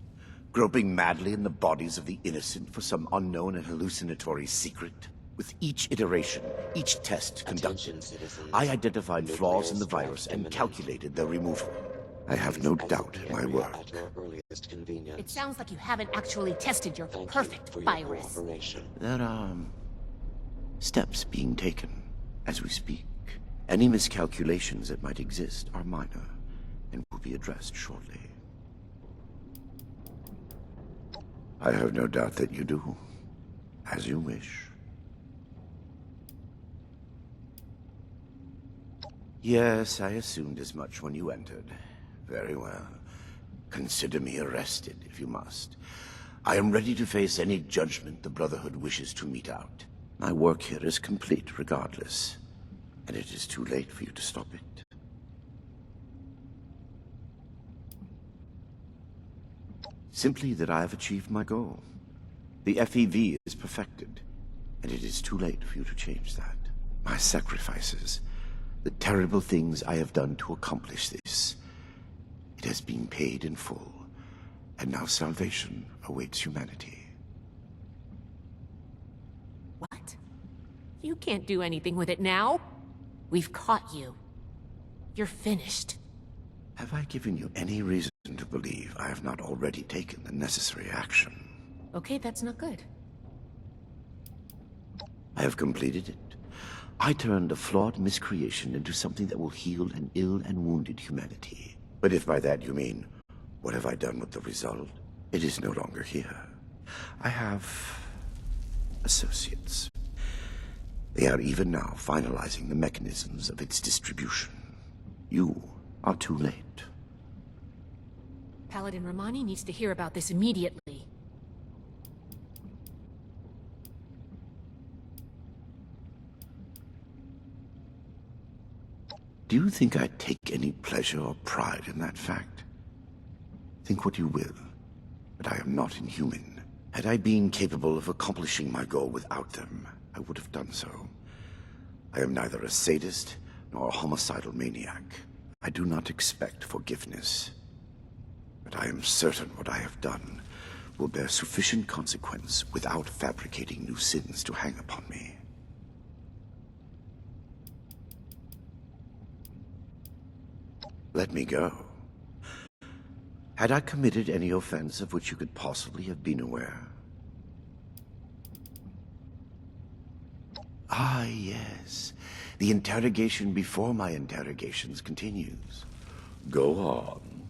Groping madly in the bodies of the innocent for some unknown and hallucinatory secret? With each iteration, each test conducted, I identified flaws in the virus and calculated their removal. I have no doubt in my work. It sounds like you haven't actually tested your perfect virus. There are steps being taken as we speak. Any miscalculations that might exist are minor and will be addressed shortly. I have no doubt that you do. As you wish. Yes, I assumed as much when you entered. Very well. Consider me arrested, if you must. I am ready to face any judgment the Brotherhood wishes to mete out. My work here is complete, regardless. And it is too late for you to stop it. Simply that I have achieved my goal. The FEV is perfected, and it is too late for you to change that. My sacrifices, the terrible things I have done to accomplish this, it has been paid in full, and now salvation awaits humanity. What? You can't do anything with it now. We've caught you. You're finished. Have I given you any reason to believe I have not already taken the necessary action? Okay, that's not good. I have completed it. I turned a flawed miscreation into something that will heal an ill and wounded humanity. But if by that you mean, what have I done with the result? It is no longer here. I have associates. They are even now finalizing the mechanisms of its distribution. You are too late. Paladin Romani needs to hear about this immediately. Do you think I take any pleasure or pride in that fact? Think what you will, but I am not inhuman. Had I been capable of accomplishing my goal without them, I would have done so. I am neither a sadist nor a homicidal maniac. I do not expect forgiveness. But I am certain what I have done will bear sufficient consequence without fabricating new sins to hang upon me. Let me go. Had I committed any offense of which you could possibly have been aware? Ah, yes. The interrogation before my interrogations continues. Go on.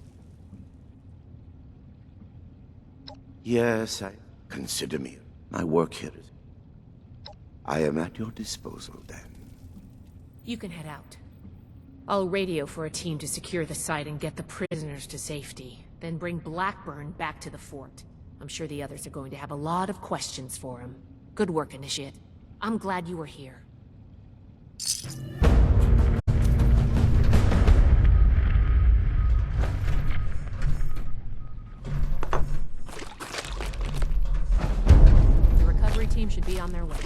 Yes, I consider me. My work here is... I am at your disposal, then. You can head out. I'll radio for a team to secure the site and get the prisoners to safety. Then bring Blackburn back to the fort. I'm sure the others are going to have a lot of questions for him. Good work, Initiate. I'm glad you were here. The recovery team should be on their way.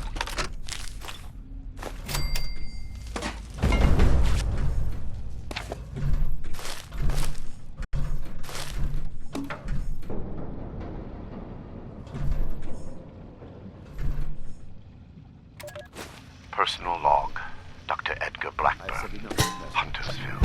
Personal log, Dr. Edgar Blackburn, Huntersville.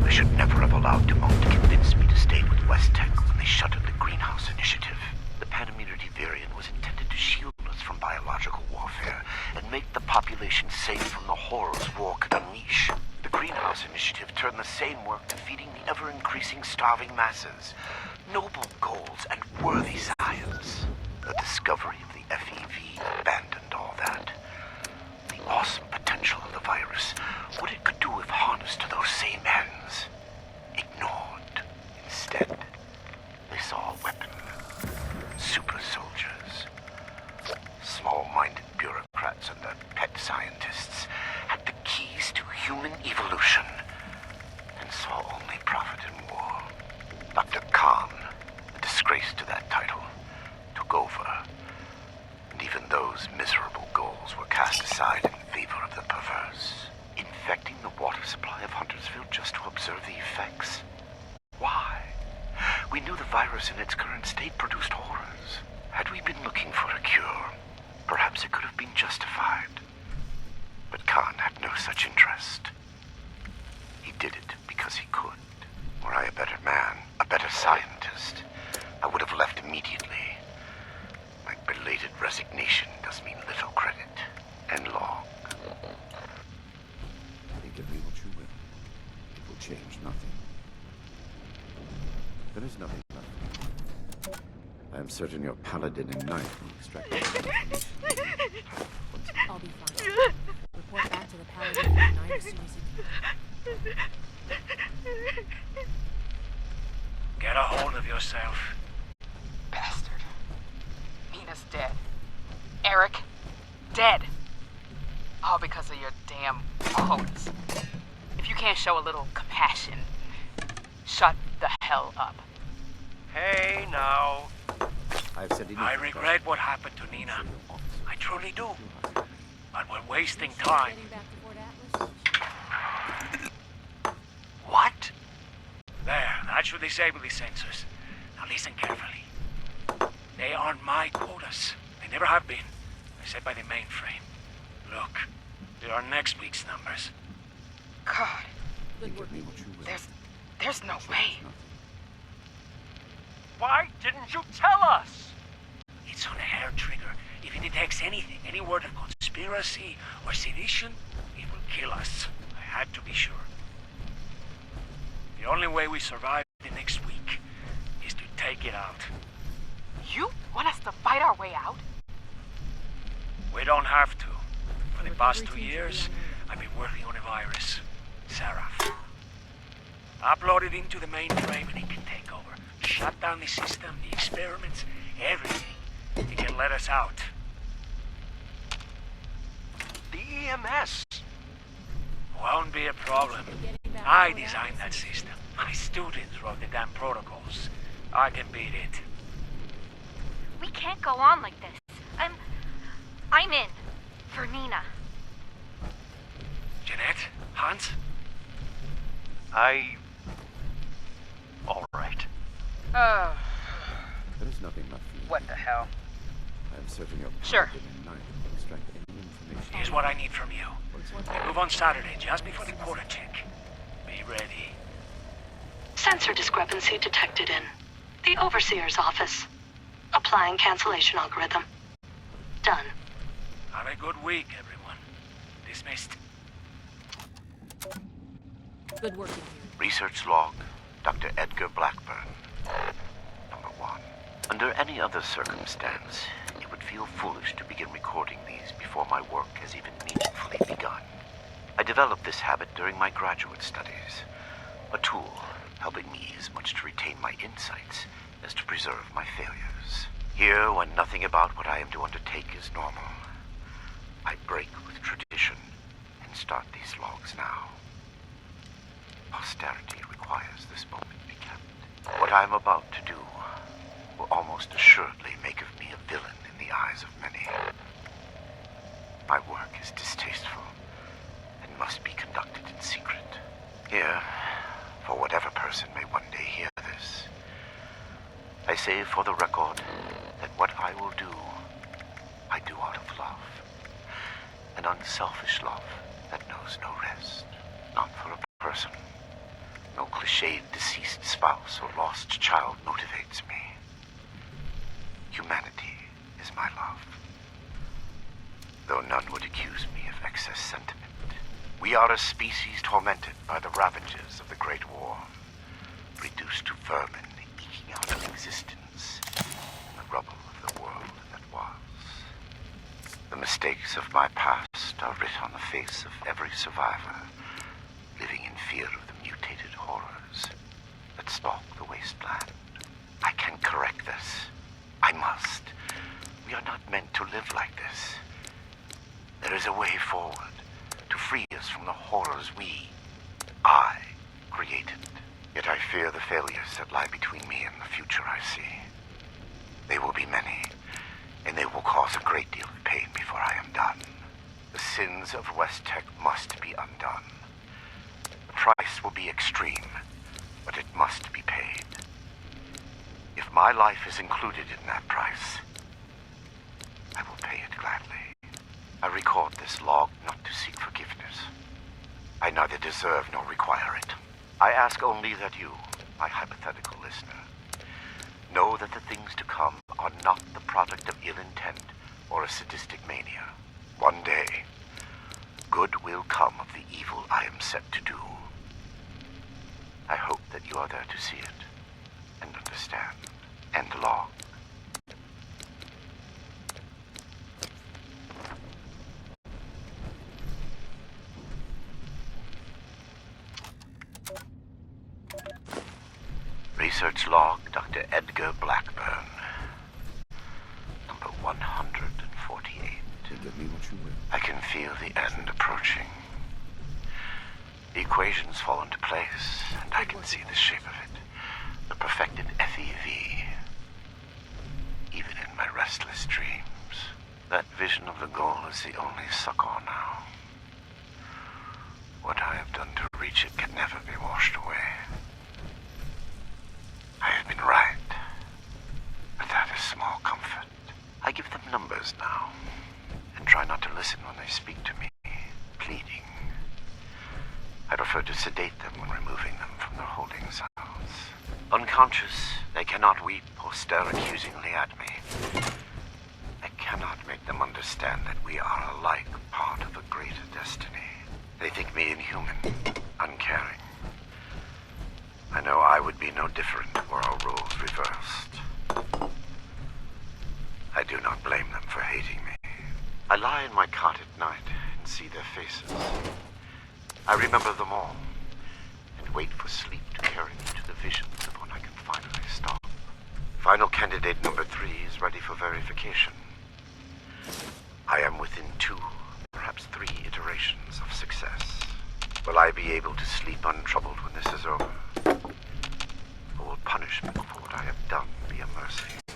I should never have allowed Dumont to convince me to stay with West Tech when they shuttered the Greenhouse Initiative. The Panimmunity variant was intended to shield us from biological warfare and make the population safe from the horrors war could unleash. The Greenhouse Initiative turned the same work to feeding the ever-increasing starving masses. Noble goals and worthy science. The discovery of the FEV abandoned all that. The awesome potential of the virus, what it could do if harnessed to those same ends. Ignored. Instead, they saw a weapon. Super soldiers. Small-minded bureaucrats and their pet scientists had the keys to human evolution and saw only profit in war. Dr. Khan, a disgrace to that title, took over. And even those miserable goals were cast aside in favor of the perverse. Infecting the water supply of Huntersville just to observe the effects? Why? We knew the virus in its current state produced horrors. Had we been looking for a cure, perhaps it could have been justified. But Khan had no such interest. He did it because he could. Were I a better man, a better scientist, I would have left immediately. My belated resignation does me little credit. And long. Think of me what you will. It will change nothing. There is nothing left. I am certain your paladin and knight will extract I'll be fine. Report back to the paladin and knight as soon as you can. Get a hold of yourself. Bastard. Nina's dead. Eric, dead. All because of your damn quotas. If you can't show a little compassion, shut the hell up. Hey, now. I've said enough. I regret what happened to Nina. I truly do. But we're wasting time. What? There, that should disable the sensors. Now listen carefully. They aren't my quotas. They never have been. They're set by the mainframe. Look, there are next week's numbers. God. There's no way. Why didn't you tell us? It's on a hair trigger. If it detects anything, any word of conspiracy or sedition, it will kill us. I had to be sure. The only way we survive the next week is to take it out. You want us to fight our way out? We don't have to. For the past 2 years, I've been working on a virus, Seraph. Upload it into the mainframe and it can take over. Shut down the system, the experiments, everything. It can let us out. The EMS. Won't be a problem. I designed that system. My students wrote the damn protocols. I can beat it. We can't go on like this. I'm in. For Nina. Jeanette? Hans? All right. There is nothing left for you. What the hell? I am searching your Sure. pocket and knife to extract any information. Here's what I need from you. I move on Saturday, just before the quarter check. Be ready. Sensor discrepancy detected in the Overseer's office. Applying cancellation algorithm. Done. Have a good week, everyone. Dismissed. Good working here. Research log, Dr. Edgar Blackburn. Number 1. Under any other circumstance, it would feel foolish to begin recording these before my work has even meaningfully begun. I developed this habit during my graduate studies, a tool helping me as much to retain my insights as to preserve my failures. Here, when nothing about what I am to undertake is normal, I break with tradition and start these logs now. Posterity requires this moment be kept. What I am about to do will almost assuredly make of me a villain in the eyes of many. My work is distasteful and must be conducted in secret. Here, for whatever person may one day hear this, I say for the record that what I will do, I do out of love. An unselfish love that knows no rest. Not for a person. No cliched deceased spouse or lost child motivates me. Humanity is my love. Though none would accuse me of excess sentiment. We are a species tormented by the ravages of the Great War, reduced to vermin eking out an existence in the rubble of the world that was. The mistakes of my past are writ on the face of every survivor, living in fear of the mutated horrors that stalk the wasteland. I can correct this. I must. We are not meant to live like this. There is a way forward to free us from the horrors I created. Yet I fear the failures that lie between me and the future I see. They will be many, and they will cause a great deal of pain before I am done. The sins of West Tech must be undone. The price will be extreme, but it must be paid. If my life is included in that price, I will pay it gladly. I record this log not to seek forgiveness. I neither deserve nor require it. I ask only that you, my hypothetical listener, know that the things to come are not the product of ill intent or a sadistic mania. One day, good will come of the evil I am set to do. I hope that you are there to see it and understand. End log. Research log, Dr. Edgar Blackburn. Number 148. Give me what you will. I can feel the end approaching. The equations fall into place, and I can see the shape of it. The perfected FEV. Even in my restless dreams. That vision of the goal is the only succor now. What I have done to reach it can never be washed away. I have been right, but that is small comfort. I give them numbers now, and try not to listen when they speak to me, pleading. I prefer to sedate them when removing them from their holding cells. Unconscious, they cannot weep or stare accusingly at me. I cannot make them understand that we are alike part of a greater destiny. They think me inhuman, uncaring. I know I would be no different were our roles reversed. I do not blame them for hating me. I lie in my cot at night and see their faces. I remember them all, and wait for sleep to carry me to the visions of when I can finally stop. Final candidate number 3 is ready for verification. I am within 2, perhaps 3 iterations of success. Will I be able to sleep untroubled when this is over? Or will punishment for what I have done be a mercy?